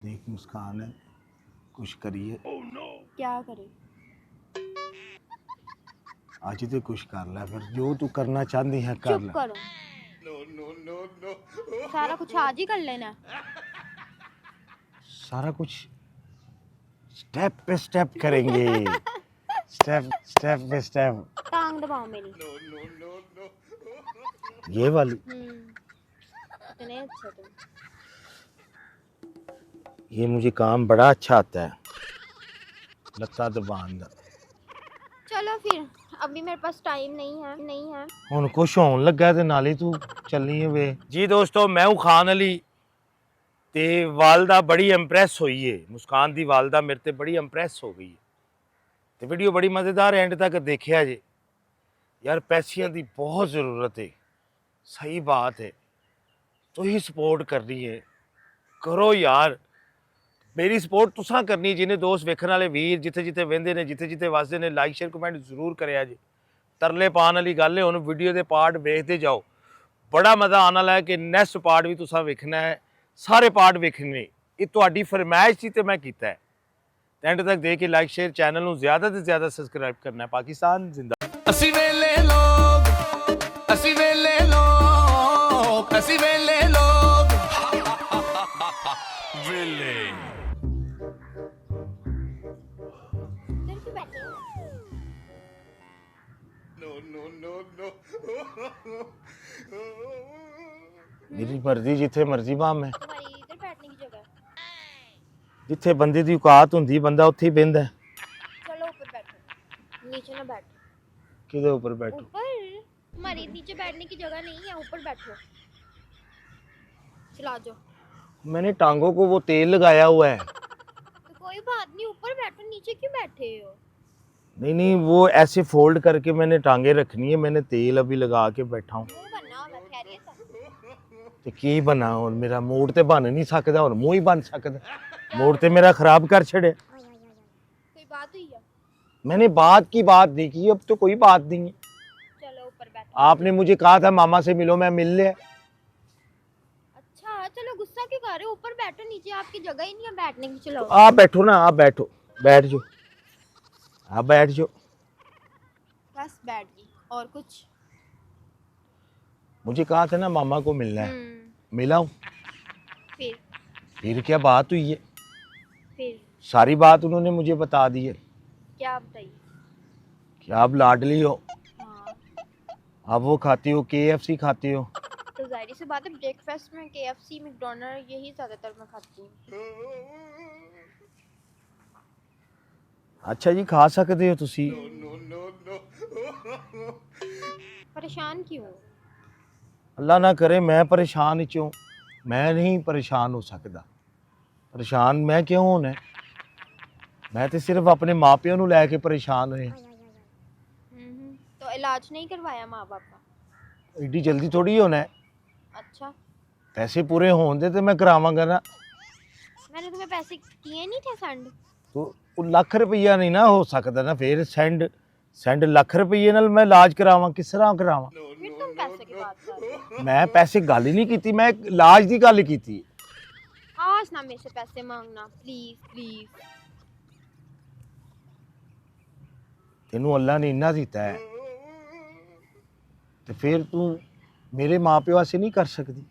देख मुस्कान है, कुछ करिए। oh, no. क्या करे? आज तो कुछ कर ले, फिर जो तू करना चाहती है कर ले। चुप करो। no. सारा कुछ आज ही कर लेना। सारा कुछ स्टेप पे स्टेप करेंगे। स्टेप पे स्टेप। टांग दबाओ मेरी। no. ये वाली। इतने अच्छे तुम। ये मुझे काम बड़ा अच्छा आता है, लत्ता दबान दा। चलो फिर, अभी मेरे पास टाइम नहीं है। हुन कुछ होन लगा ते नाले तू चलनी है वे। जी दोस्तों, मैं हूं खान अली ते वालदा बड़ी इंप्रेस हुई है। मुस्कान दी वालदा मेरे ते बड़ी इंप्रेस हो गई है ते वीडियो बड़ी मज़ेदार एंड तक देखिया जे। यार पैसियां दी बहुत ज़रूरत है, सही बात है। तो ही सपोर्ट करनी है, करो यार। मेरी सपोर्ट तुसां करनी। जिन्हें दोस्त वेखण वाले वीर जिथे जिथे वेंदे ने, जिथे जिथे वसदे ने, लाइक शेयर कमेंट जरूर करेआ जी। तरले पाने वाली गल है, हुण वीडियो के पार्ट वेखते जाओ, बड़ा मज़ा आने वाला है कि नैक्सट पार्ट भी तुसां वेखना है। सारे पार्ट वेखने, ये तुहाडी फरमाइश सी ते मैं कीता है। एंड तक देख के लाइक शेयर, चैनल नूं ज़्यादा तो ज़्यादा सबसक्राइब करना है। पाकिस्तान जिंदा। ਅਸੀਂ ਵੇਲੇ ਲੋਕ ਅਸੀਂ ਵੇਲੇ ਲੋਕ ਅਸੀਂ ਵੇਲੇ ਲੋਕ ਵੇਲੇ इधर क्यों बैठे हो? no. मेरी मर्जी, जिथे मर्जी बाम है। तुम्हारी इधर बैठने की जगह है। जिथे बंदे दी औकात हुंदी बंदा उत्थे ही बहिंदा है। चलो ऊपर बैठो, नीचे ना बैठो। किदे ऊपर बैठो? ऊपर? तुम्हारी नीचे बैठने की जगह नहीं है, ऊपर बैठो। चला जाओ। मैंने टांगों को वो तेल लगाया हुआ है। तो कोई बात नहीं, ऊपर बैठो, नीचे क्यों बैठे हो? नहीं, वो ऐसे फोल्ड करके मैंने टांगे रखनी है। मैंने तेल अभी लगा के बैठा हूँ। मुंह बनना होगा, खैरियत है? ते की बना और मेरा मूड ते बन नहीं सकता और मुंह ही बन सकता। मूड ते मेरा खराब कर छड़े। कोई बात हुई है? मैंने बात की बात नहीं की, अब तो कोई बात नहीं है। चलो ऊपर बैठो। आपने मुझे कहा था मामा से मिलो, मैं मिल लिया। अच्छा चलो, गुस्सा क्यों कर रहे हो? ऊपर बैठो, नीचे आपकी जगह ही नहीं है बैठने की। चलो आप बैठो ना, आप बैठो, बैठ जाओ, आप बैठ जाओ। बस बैठ गई, और कुछ? मुझे कहा था ना मामा को मिलना है, मिला हूँ। फिर फिर क्या बात हुई है? फिर सारी बात उन्होंने मुझे बता दी है क्या बताइए? कि आप लाडली हो, हाँ आप वो खाती हो, KFC खाती हो। तो जाहिर सी बात है, ब्रेकफास्ट में KFC मैकडॉनल्ड यही ज्यादातर मैं खाती हूँ। अच्छा जी, खा सकते हो तुसी। परेशान क्यों हो? अल्लाह ना करे मैं परेशान चूँ। मैं नहीं परेशान हो सकता। परेशान मैं क्यों होना है? मैं तो सिर्फ अपने माँ प्यो नूं लैके परेशान होया। तो इलाज नहीं करवाया माँ बाप का? एडी जल्दी थोड़ी होना है। अच्छा, पैसे पूरे होन दे तो मैं करावांगा ना। मैंने तुम्हें पैसे किए नहीं थे सेंड? तो लाख रुपया नहीं ना हो सकता ना, फिर सेंड लाख रुपये नाल मैं इलाज करावां, किस तरह करावां? फिर तुम पैसे की बात कर रहे हो? मैं पैसे गल ही नहीं की, मैं इलाज की गल की। आज ना मेरे से पैसे मांगना, प्लीज प्लीज। तेनू अल्लाह ने इन्ना दिता है तो फिर तू मेरे माँ प्यो वास्ते नहीं कर सकती?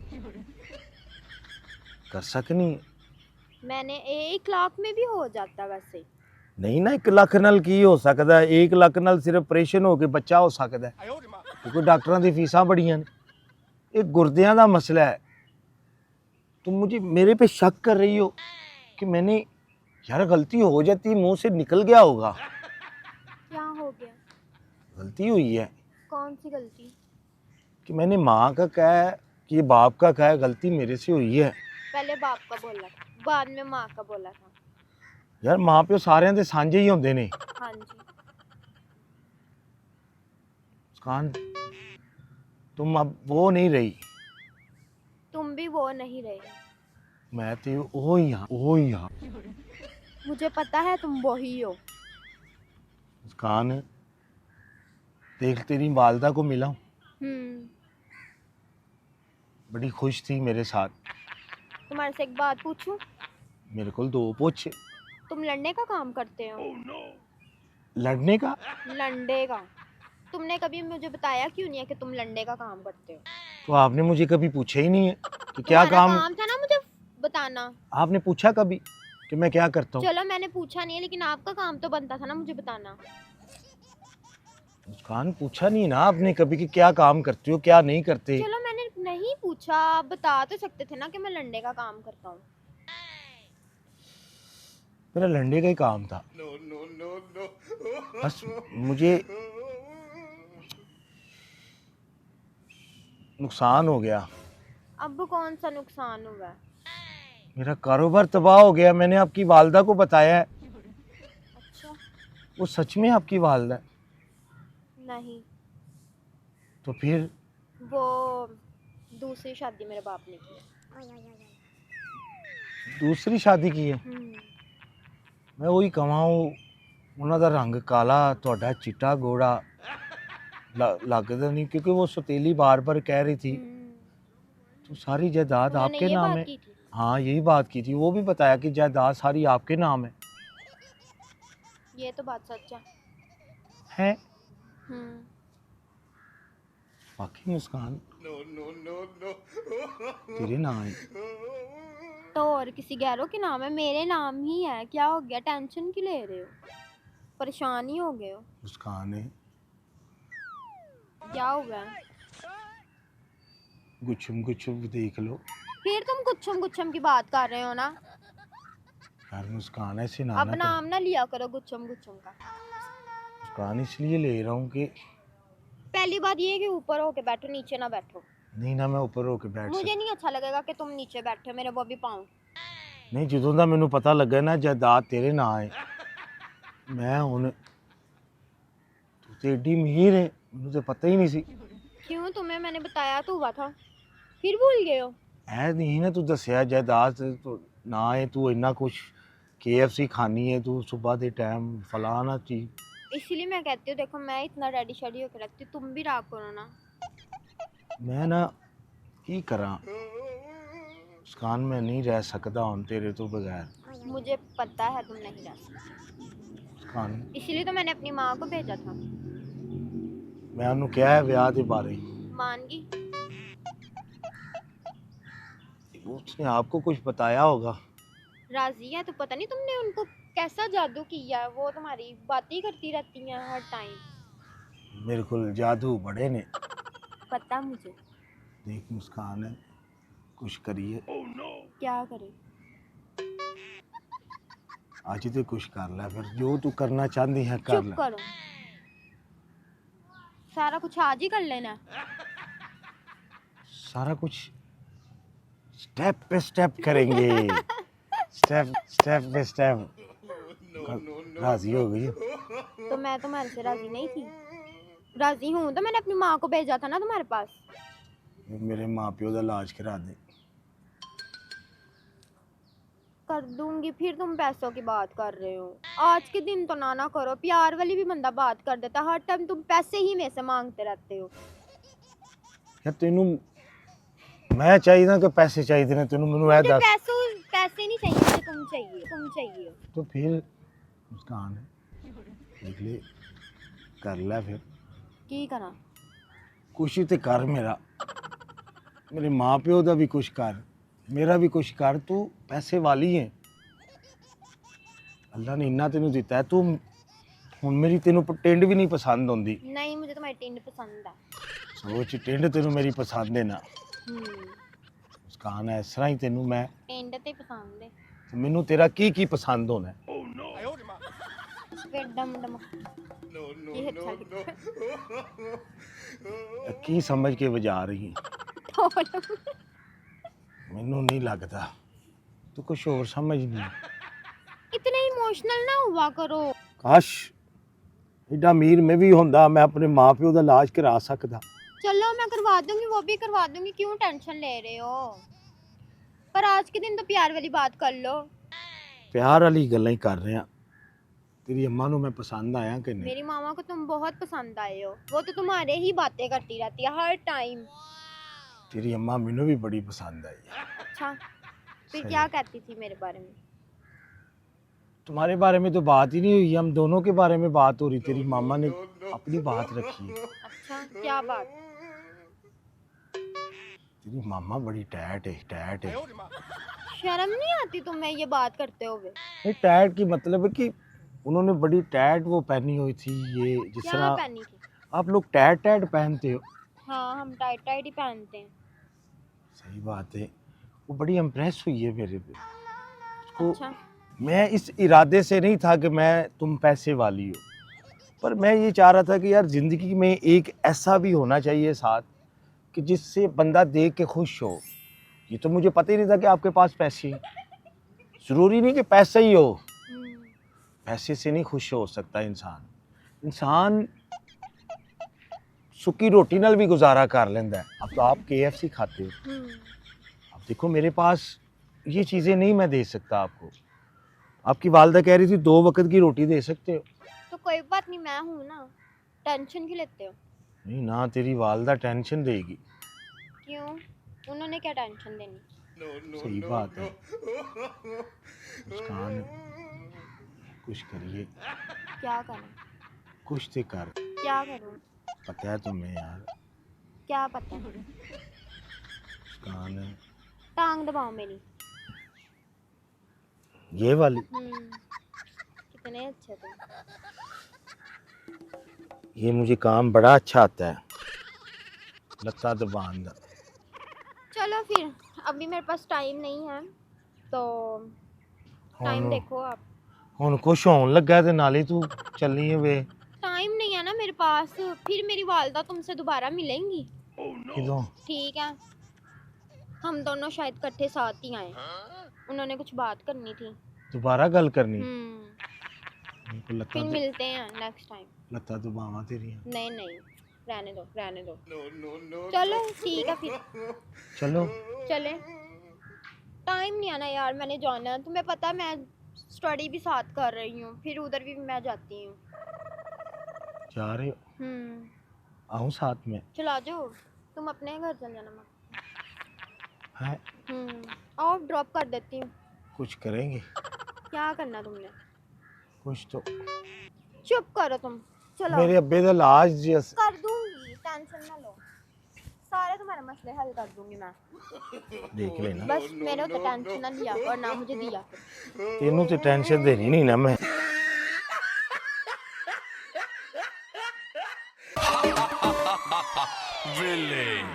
कर सकनी है। मैंने 1 लाख में भी हो जाता वैसे। नहीं ना, 1 लाख नाल की हो सकता है? 1 लाख नाल सिर्फ ऑपरेशन हो के बच्चा हो सकता है, क्योंकि डॉक्टरों की फीसां बड़ियां ने। ये गुर्दियां का मसला है। तुम मुझे मेरे पे शक कर रही हो कि मैंने, यार गलती हो जाती, मुंह से निकल गया होगा। क्या हो गया? गलती हुई है कौन सी गलती? कि मैंने माँ का कहा कि बाप का कहा, गलती मेरे से हुई है। पहले बाप का बोला था, बाद में माँ का बोला था। यार माँ प्यो सारे दे सांझे ही होंदे ने। हाँ जी। मुस्कान, तुम अब वो नहीं रही। तुम भी वो नहीं रहे। मैं तो वो ही हाँ। मुझे पता है तुम वो ही हो। मुस्कान, देख तेरी वालदा को मिला हूँ, बड़ी खुश थी मेरे साथ। तुम्हारे से एक बात पूछूं? मेरे को दो पुछ। तुम लड़ने का काम करते हो? लड़ने का? लंडे का। तुमने कभी मुझे बताया क्यों नहीं है कि तुम लंडे का काम करते हो? तो आपने मुझे कभी पूछा ही नहीं है कि क्या तुम्हारा काम। था ना मुझे बताना। आपने पूछा कभी कि मैं क्या करता हूँ? चलो मैंने पूछा नहीं है, लेकिन आपका काम तो बनता था ना मुझे बताना। मुस्कान, पूछा नहीं ना आपने कभी कि क्या काम करते हो क्या नहीं करते। चलो मैंने नहीं पूछा, आप बता तो सकते थे ना कि मैं लंडे का काम करता हूँ। मेरा लंडे का ही काम था। बस मुझे नुकसान हो गया। अब कौन सा नुकसान हुआ? मेरा कारोबार तबाह हो गया। मैंने आपकी वालदा को बताया है। अच्छा। वो सच में आपकी वालदा है? नहीं, तो फिर वो दूसरी शादी मेरे बाप ने की है। दूसरी शादी की है? मैं वही कमाऊँ, ਉਹਨਾਂ ਦਾ रंग काला ਤੁਹਾਡਾ चिट्टा गोरा लगता नहीं, क्योंकि वो सतीली बार बार कह रही थी तो सारी जायदाद उन्होंने आपके ये नाम बात है। की थी? हाँ यही बात की थी। वो भी बताया कि जायदाद सारी आपके नाम है। ये तो बात सच है। है हम्म। बाकी मुस्कान तेरे नाम है। तो और किसी गैरों के नाम है? मेरे नाम ही है। क्या हो गया? टेंशन क्यों ले रहे हो? परेशान ही हो गए हो? मुस्कान है क्या हुआ है? गुच्छम गुच्छम देख लो। फिर तुम गुच्छम गुच्छम की बात कर रहे हो ना? यार मुस्कान ऐसे ना अब ना कर। नाम ना लिया करो गुच्छम गुच्छम का। मुस्कान इसलिए ले रहा हूँ कि पहली बात ये है कि ऊपर होके बैठो, नीचे ना बैठो। नहीं ना मैं ऊपर होके बैठ मुझे सकता। नहीं अच्छा लगेगा कि तुम नीचे बैठे, मेरे बॉबी पाऊं। नहीं ਜਦੋਂ ਦਾ ਮੈਨੂੰ ਪਤਾ ਲੱਗਾ ਨਾ ਜਾਇਦਾਦ ਤੇਰੇ ਨਾਂ ਹੈ, ਮੈਂ ਹੁਣ ਤੂੰ ਤੇ ਏਡੀ ਅਮੀਰ ਹੈ ਮੈਨੂੰ ਤਾਂ ਪਤਾ ਹੀ ਨਹੀਂ ਸੀ। क्यों? तुम्हें मैंने बताया तो हुआ था, फिर भूल गए हो? ਐ ਨਹੀਂ ਨਾ ਤੂੰ ਦੱਸਿਆ ਜਾਇਦਾਦ ਤੂੰ ਨਾ ਹੈ, ਤੂੰ ਇੰਨਾ ਕੁਛ KFC ਖਾਣੀ ਹੈ ਤੂੰ ਸਵੇਰ ਦੇ ਟਾਈਮ ਫਲਾਣਾ ਚੀਜ਼। इसीलिए मैं कहती हूँ, देखो मैं इतना रेडी शेडी होकर रखती हूँ, तुम भी राग करो ना। मैं ना ਕੀ ਕਰਾਂ मुस्कान, मैं नहीं रह सकता हूँ तेरे तो बगैर। मुझे पता है तुम नहीं रह सकते, मुस्कान इसीलिए तो मैंने अपनी माँ को भेजा था। मैं उन्होंने क्या है ब्याह के बारे? मान गई? उसने आपको कुछ बताया होगा। राजी है तो पता नहीं तुमने उनको कैसा जादू किया है, वो तुम्हारी बातें करती रहती हैं हर टाइम। मेरे को जादू बड़े ने। पता मुझे। देख मुस्कान है कुछ करिए। क्या करे? आज तो कुछ कर ले फिर, जो तू करना चाहती है कर चुप ले। करो, सारा कुछ आज ही कर लेना है। सारा कुछ स्टेप पे स्टेप करेंगे। स्टेप स्टेप पे स्टेप। राजी हो गई? तो मैं तुम्हारे से राजी नहीं थी? राजी हूँ तो मैंने अपनी माँ को भेजा था ना तुम्हारे पास। मेरे माँ प्यो का इलाज करा दे। कर दूंगी, फिर तुम पैसों की बात कर रहे हो। आज के दिन तो ना करो, प्यार वाली भी बंदा बात कर देता, हर टाइम तुम पैसे ही में से मांगते रहते हो। यार तेनू मैं चाहिए ना कि पैसे चाहिए ने तेनू मैनू ऐ दस। पैसे नहीं चाहिए मुझे, तुम चाहिए। तो फिर मुस्कान है देख ले कर ले फिर। की करा? कुछ ही तो कर मेरा, मेरे माँ प्यो का भी कुछ कर, मेरा भी कुछ कर। तू पैसे वाली है, अल्लाह ने इन्ना तेनू दिता है। तू हुण मेरी तेनू टिंड भी नहीं पसंद आउंदी। नहीं, मुझे तुम्हारी टिंड पसंद है। सोच टिंड तेनू मेरी पसंद है ना। मुस्कान है इस तरह ही तेनू मैं टिंड ते पसंद है। तो मैनू तेरा की पसंद होना है? फिर डम डम ये अच्छा लगता की समझ के बजा रही है? है। मैनू नहीं लगता तू कुछ और समझ नहीं। इतने इमोशनल ना हुआ करो। काश एडा अमीर मैं भी होंदा, मैं अपने माँ प्यो का इलाज करा सकदा। चलो मैं करवा दूंगी, वो भी करवा दूंगी, क्यों टेंशन ले रहे हो? पर आज के दिन तो प्यार वाली बात कर लो। प्यार वाली गल्लां ही कर रहे हैं। तेरी अम्मा नू मैं पसंद आया कि नहीं? मेरी मामा को तुम बहुत पसंद आए हो, वो तो तुम्हारे ही बातें करती रहती है हर टाइम। तेरी अम्मा मैनू भी बड़ी पसंद आई है। अच्छा, फिर सही। क्या कहती थी मेरे बारे में? तुम्हारे बारे में तो बात ही नहीं हुई, हम दोनों के बारे में बात हो रही। तेरी मामा ने अपनी बात रखी है। अच्छा, क्या बात? तेरी मामा बड़ी टैट है। शर्म नहीं आती तुम्हें ये बात करते हुए? नहीं, टैट की मतलब है कि उन्होंने बड़ी टैट वो पहनी हुई थी, ये जिस क्या तरह पहनी थी? आप लोग टैट पहनते हो। हाँ, हम टाइट टाइट ही पहनते हैं। सही बात है। वो बड़ी इम्प्रेस हुई है मेरे पे। उसको अच्छा, मैं इस इरादे से नहीं था कि मैं तुम पैसे वाली हो, पर मैं ये चाह रहा था कि यार ज़िंदगी में एक ऐसा भी होना चाहिए साथ कि जिससे बंदा देख के खुश हो। ये तो मुझे पता ही नहीं था कि आपके पास पैसे हैं। ज़रूरी नहीं कि पैसा ही हो, पैसे से नहीं खुश हो सकता इंसान सुखी रोटी नाल भी गुजारा कर लेंदा है। अब तो आप KFC खाते हो, अब देखो मेरे पास ये चीज़ें नहीं मैं दे सकता आपको। आपकी वालदा कह रही थी 2 वक्त की रोटी दे सकते हो। तो कोई बात नहीं, मैं हूँ ना। टेंशन क्यों लेते हो? नहीं ना, तेरी वालदा टेंशन देगी। क्यों? उन्होंने क्या टेंशन देनी? सही बात है। मुस्कान, कुछ करिए, क्या करूँ? कुछ तो कर। क्या करूँ? पता है तुम्हें यार, क्या पता है? मुस्कान टांग दबाओ मेरी। ये वाली, कितने अच्छे तुम। ये मुझे काम बड़ा अच्छा आता है, लत्ता दबान दा। चलो फिर, अभी मेरे पास टाइम नहीं है, तो टाइम देखो आप। हुन कुछ होन लगा ते नाले तू चलनी है वे। टाइम नहीं है ना मेरे पास, फिर मेरी वालदा तुमसे दोबारा मिलेंगी। किदों? ठीक है, हम दोनों शायद इकट्ठे साथ ही आए। उन्होंने कुछ बात करनी थी। दोबारा गल करनी? फिर लत्ता मिलते हैं नेक्स्ट टाइम। लत्ता दबावा तेरी। नहीं नहीं, रहने दो। चलो ठीक है फिर, चलो चले। टाइम नहीं आना यार, मैंने जाना है। तुम्हें पता है मैं स्टडी भी साथ कर रही हूँ, फिर उधर भी मैं जाती हूँ। जा रहे हो? आऊँ साथ में? चला जाओ, तुम अपने घर चल जाना। है और ड्रॉप कर देती हूँ। कुछ करेंगे? क्या करना तुमने? कुछ तो। चुप करो तुम, चलो। मेरे अब्बे दा इलाज जिस कर दूंगी, टेंशन ना लो। सारे तुम्हारे मसले हल कर दूंगी मैं। देख लेना। बस मेरे तो टेंशन ना लिया और ना मुझे दिया करो। तेनू तो टेंशन देनी नहीं ना मैं। Villain.